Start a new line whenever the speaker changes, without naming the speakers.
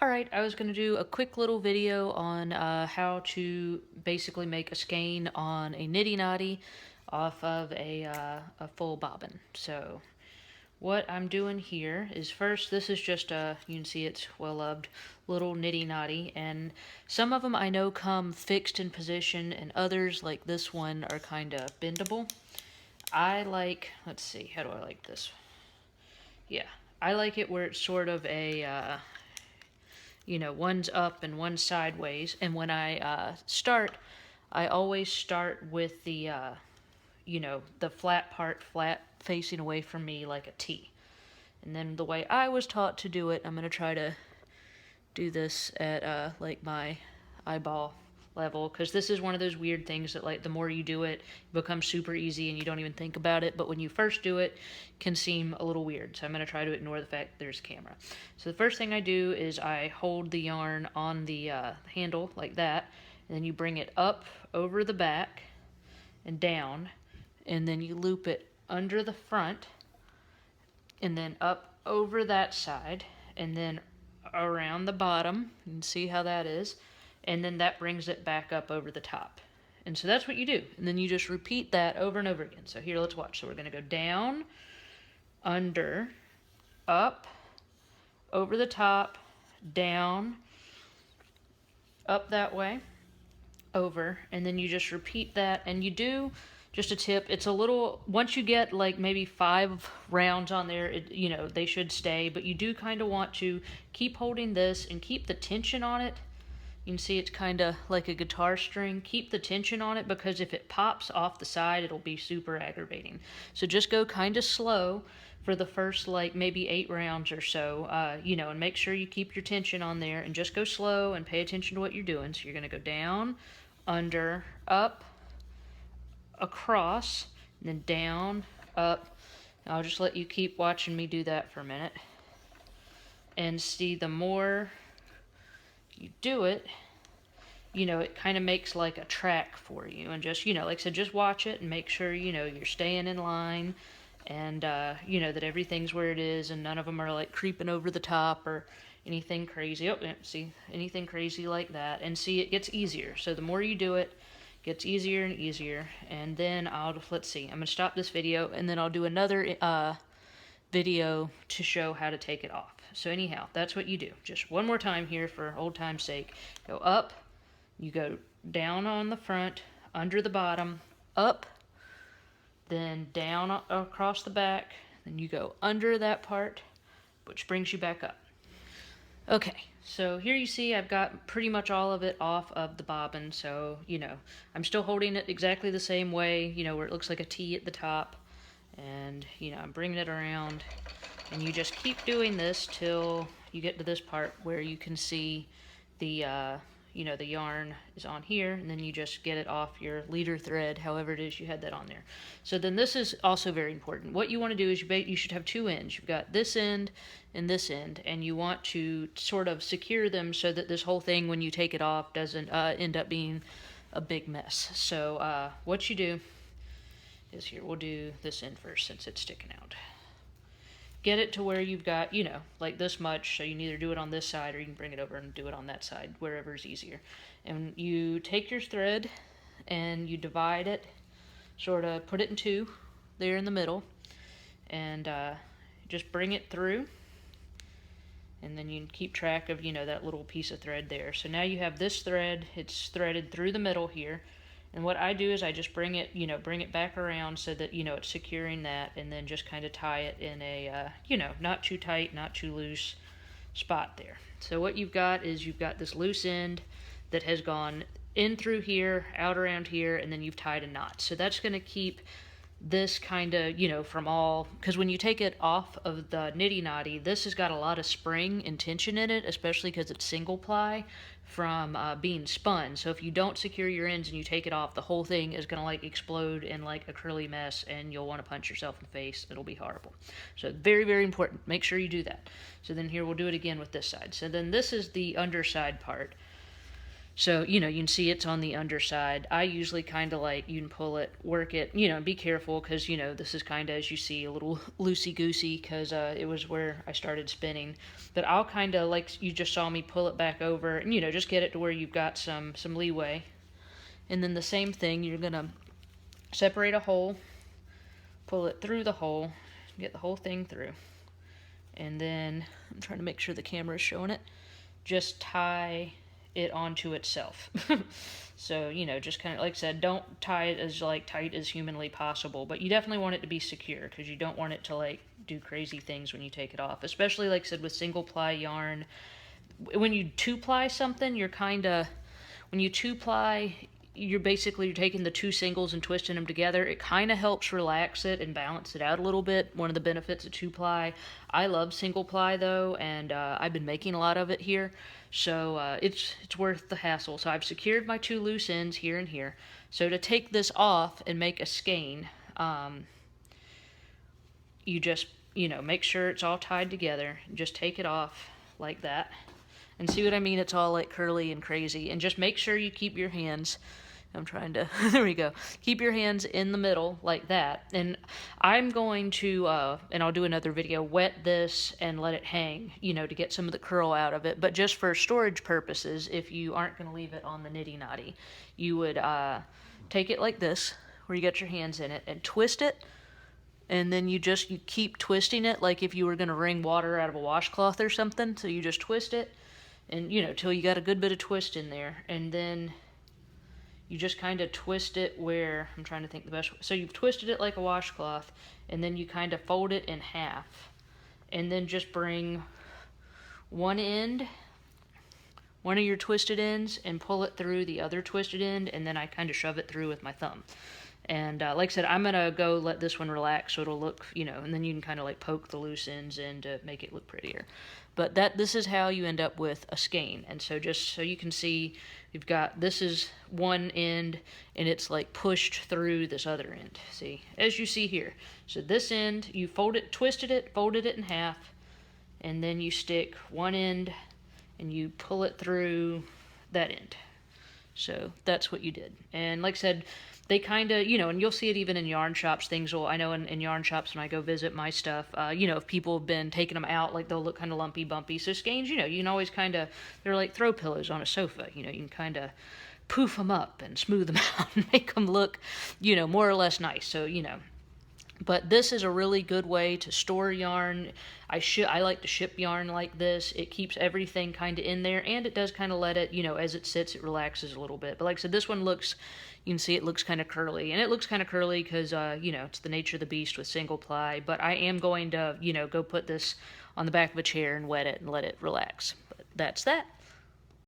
Alright, I was going to do a quick little video on how to basically make a skein on a niddy noddy off of a full bobbin. So what I'm doing here is first, this is just you can see it's well loved little niddy noddy, and some of them I know come fixed in position and others like this one are kind of bendable. I like, let's see, how do I like this? Yeah, I like it where it's sort of a one's up and one's sideways. And when I start, I always start with the, the flat part flat facing away from me like a T. And then the way I was taught to do it, I'm going to try to do this at like my eyeball level, because this is one of those weird things that, like, the more you do it, it becomes super easy and you don't even think about it, but when you first do it can seem a little weird. So I'm going to try to ignore the fact there's a camera. So the first thing I do is I hold the yarn on the handle like that, and then you bring it up over the back and down, and then you loop it under the front and then up over that side and then around the bottom. You can see how that is. And then that brings it back up over the top. And so that's what you do. And then you just repeat that over and over again. So here, let's watch. So we're going to go down, under, up, over the top, down, up that way, over, and then you just repeat that. And you do, just a tip, it's a little, once you get like maybe 5 rounds on there, they should stay, but you do kind of want to keep holding this and keep the tension on it. You can see it's kind of like a guitar string. Keep the tension on it, because if it pops off the side, it'll be super aggravating. So just go kind of slow for the first like maybe 8 rounds or so, and make sure you keep your tension on there and just go slow and pay attention to what you're doing. So you're going to go down, under, up, across, and then down, up. I'll just let you keep watching me do that for a minute. And see, the more you do it, it kind of makes like a track for you. And just, like I said, just watch it and make sure, you're staying in line, and, that everything's where it is and none of them are like creeping over the top or anything crazy. Oh, yeah, see, anything crazy like that. And see, it gets easier. So the more you do it, it gets easier and easier. And then let's see, I'm going to stop this video and then I'll do another video to show how to take it off. So anyhow, that's what you do. Just one more time here for old time's sake. Go up, you go down on the front, under the bottom, up, then down across the back, then you go under that part, which brings you back up. Okay, so here you see I've got pretty much all of it off of the bobbin, so, I'm still holding it exactly the same way, where it looks like a T at the top, and, I'm bringing it around. And you just keep doing this till you get to this part where you can see the, the yarn is on here, and then you just get it off your leader thread, however it is you had that on there. So then this is also very important. What you want to do is you should have 2 ends. You've got this end, and you want to sort of secure them so that this whole thing, when you take it off, doesn't end up being a big mess. So what you do is, here, we'll do this end first since it's sticking out. Get it to where you've got, like this much, so you can either do it on this side or you can bring it over and do it on that side, wherever is easier. And you take your thread and you divide it, sort of put it in 2 there in the middle, and just bring it through. And then you can keep track of, that little piece of thread there. So now you have this thread, it's threaded through the middle here. And what I do is I just bring it back around so that, it's securing that, and then just kind of tie it in a, not too tight, not too loose spot there. So what you've got is you've got this loose end that has gone in through here, out around here, and then you've tied a knot. So that's going to keep this kind of, from all, because when you take it off of the niddy noddy, this has got a lot of spring and tension in it, especially because it's single ply from being spun. So if you don't secure your ends and you take it off, the whole thing is going to like explode in like a curly mess, and you'll want to punch yourself in the face. It'll be horrible. So very, very important. Make sure you do that. So then here we'll do it again with this side. So then this is the underside part. So, you can see it's on the underside. I usually kind of like, you can pull it, work it, be careful because, this is kind of, as you see, a little loosey-goosey because it was where I started spinning. But I'll kind of, like you just saw me pull it back over and, just get it to where you've got some leeway. And then the same thing, you're going to separate a hole, pull it through the hole, get the whole thing through. And then, I'm trying to make sure the camera is showing it, just tie it onto itself. So, just kind of, like I said, don't tie it as tight as humanly possible, but you definitely want it to be secure because you don't want it to do crazy things when you take it off, especially like I said with single ply yarn. When you two ply something, when you two ply, you're taking the two singles and twisting them together. It kind of helps relax it and balance it out a little bit. One of the benefits of two ply. I love single ply though, and I've been making a lot of it here, so it's worth the hassle. So I've secured my two loose ends here and here. So to take this off and make a skein, you just make sure it's all tied together. Just take it off like that. And see what I mean? It's all curly and crazy. And just make sure you keep your hands, I'm trying to, there we go. Keep your hands in the middle like that. And I'm going to, and I'll do another video, wet this and let it hang, to get some of the curl out of it. But just for storage purposes, if you aren't going to leave it on the Niddy Noddy, you would take it like this, where you got your hands in it, and twist it. And then you keep twisting it like if you were going to wring water out of a washcloth or something. So you just twist it. And, till you got a good bit of twist in there. And then you just kind of twist it where, I'm trying to think the best way. So you've twisted it like a washcloth, and then you kind of fold it in half. And then just bring one end, one of your twisted ends, and pull it through the other twisted end, and then I kind of shove it through with my thumb. And like I said, I'm going to go let this one relax so it'll look, and then you can kind of poke the loose ends in to make it look prettier. But this is how you end up with a skein. And so just so you can see, you've got, this is one end, and it's pushed through this other end. See, as you see here. So this end, you twisted it, folded it in half, and then you stick one end, and you pull it through that end. So that's what you did. And like I said, they kind of, and you'll see it even in yarn shops. I know in yarn shops when I go visit my stuff, if people have been taking them out, they'll look kind of lumpy, bumpy. So skeins, you can always they're like throw pillows on a sofa. You can kind of poof them up and smooth them out and make them look, more or less nice. So, But this is a really good way to store yarn. I like to ship yarn like this. It keeps everything kind of in there, and it does kind of let it, as it sits, it relaxes a little bit. But like I said, this one looks, you can see it looks kind of curly, and it looks kind of curly because, it's the nature of the beast with single ply. But I am going to, go put this on the back of a chair and wet it and let it relax. But that's that.